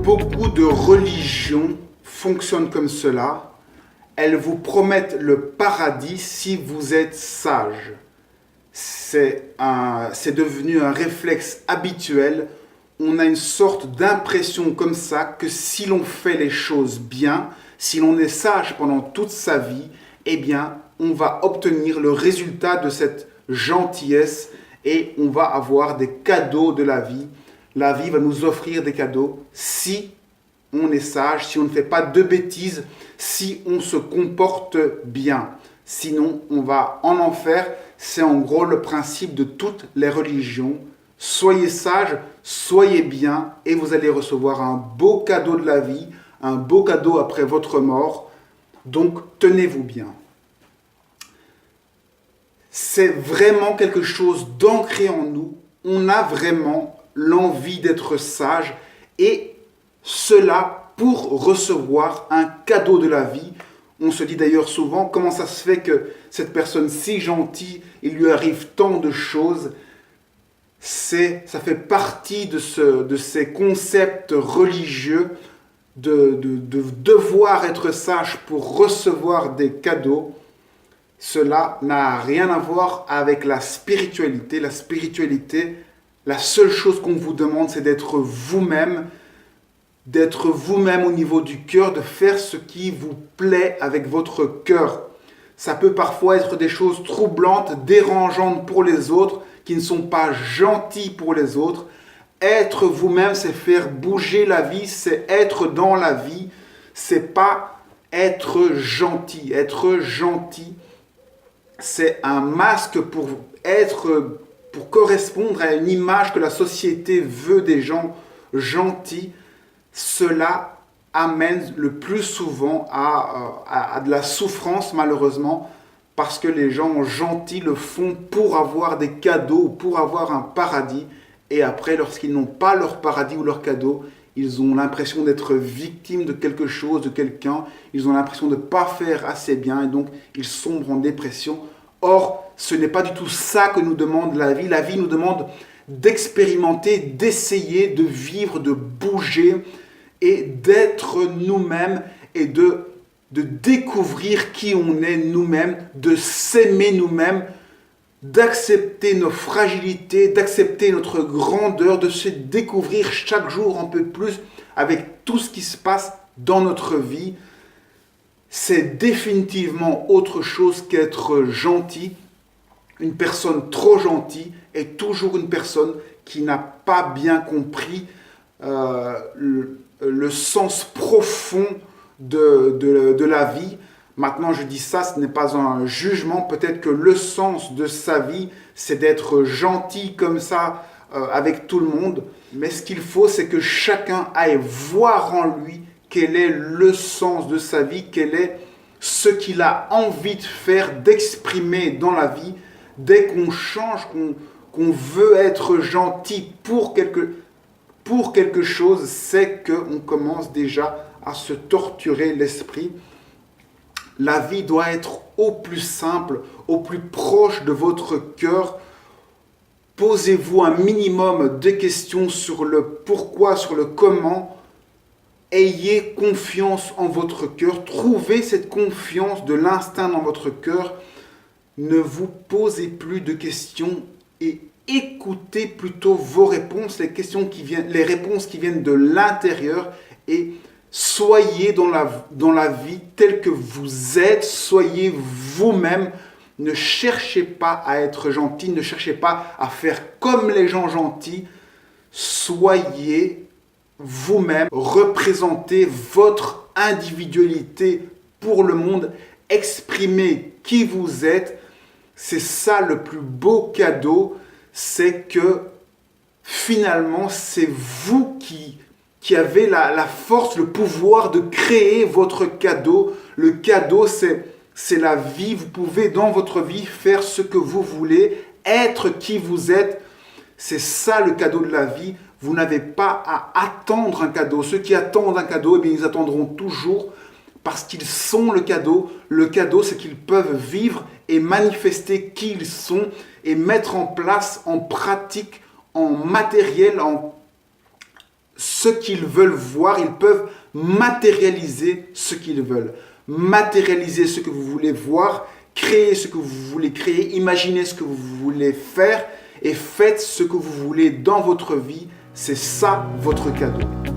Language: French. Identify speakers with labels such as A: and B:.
A: beaucoup de religions fonctionnent comme cela. Elles vous promettent le paradis si vous êtes sage. C'est devenu un réflexe habituel. On a une sorte d'impression comme ça que si l'on fait les choses bien, si l'on est sage pendant toute sa vie, eh bien, on va obtenir le résultat de cette gentillesse et on va avoir des cadeaux de la vie. La vie va nous offrir des cadeaux si on est sage, si on ne fait pas de bêtises, si on se comporte bien. Sinon, on va en enfer. C'est en gros le principe de toutes les religions. Soyez sages, soyez bien et vous allez recevoir un beau cadeau de la vie, un beau cadeau après votre mort. Donc, tenez-vous bien. C'est vraiment quelque chose d'ancré en nous. On a vraiment l'envie d'être sage et cela pour recevoir un cadeau de la vie. On se dit d'ailleurs souvent comment ça se fait que cette personne si gentille, il lui arrive tant de choses. Ça fait partie de ces concepts religieux de devoir être sage pour recevoir des cadeaux. Cela n'a rien à voir avec la spiritualité. La spiritualité, la seule chose qu'on vous demande, c'est d'être vous-même au niveau du cœur, de faire ce qui vous plaît avec votre cœur. Ça peut parfois être des choses troublantes, dérangeantes pour les autres, qui ne sont pas gentilles pour les autres. Être vous-même, c'est faire bouger la vie, c'est être dans la vie, c'est pas être gentil. Être gentil, c'est un masque pour correspondre à une image que la société veut des gens gentils. Cela amène le plus souvent à de la souffrance, malheureusement, parce que les gens gentils le font pour avoir des cadeaux, pour avoir un paradis. Et après, lorsqu'ils n'ont pas leur paradis ou leur cadeau, ils ont l'impression d'être victimes de quelque chose, de quelqu'un. Ils ont l'impression de ne pas faire assez bien et donc ils sombrent en dépression. Or, ce n'est pas du tout ça que nous demande la vie. La vie nous demande d'expérimenter, d'essayer, de vivre, de bouger et d'être nous-mêmes et de découvrir qui on est nous-mêmes, de s'aimer nous-mêmes, d'accepter nos fragilités, d'accepter notre grandeur, de se découvrir chaque jour un peu plus avec tout ce qui se passe dans notre vie. C'est définitivement autre chose qu'être gentil. Une personne trop gentille est toujours une personne qui n'a pas bien compris le sens profond de la vie. Maintenant, je dis ça, ce n'est pas un jugement. Peut-être que le sens de sa vie, c'est d'être gentil comme ça avec tout le monde. Mais ce qu'il faut, c'est que chacun aille voir en lui quel est le sens de sa vie, quel est ce qu'il a envie de faire, d'exprimer dans la vie. Dès qu'on change, qu'on veut être gentil pour quelque chose, c'est qu'on commence déjà à se torturer l'esprit. La vie doit être au plus simple, au plus proche de votre cœur. Posez-vous un minimum de questions sur le pourquoi, sur le comment. Ayez confiance en votre cœur. Trouvez cette confiance de l'instinct dans votre cœur. Ne vous posez plus de questions et écoutez plutôt vos réponses, les réponses qui viennent de l'intérieur et soyez dans la vie telle que vous êtes, soyez vous-même. Ne cherchez pas à être gentil, ne cherchez pas à faire comme les gens gentils. Soyez vous-même, représentez votre individualité pour le monde, exprimez qui vous êtes. C'est ça le plus beau cadeau, c'est que finalement c'est vous qui avez la force, le pouvoir de créer votre cadeau. Le cadeau, c'est la vie. Vous pouvez dans votre vie faire ce que vous voulez, être qui vous êtes. C'est ça le cadeau de la vie. Vous n'avez pas à attendre un cadeau. Ceux qui attendent un cadeau, eh bien, ils attendront toujours parce qu'ils sont le cadeau. Le cadeau, c'est qu'ils peuvent vivre et manifester qui ils sont et mettre en place, en pratique, en matériel, ce ce qu'ils veulent voir, ils peuvent matérialiser ce qu'ils veulent. Matérialiser ce que vous voulez voir, créer ce que vous voulez créer, imaginez ce que vous voulez faire et faites ce que vous voulez dans votre vie. C'est ça votre cadeau.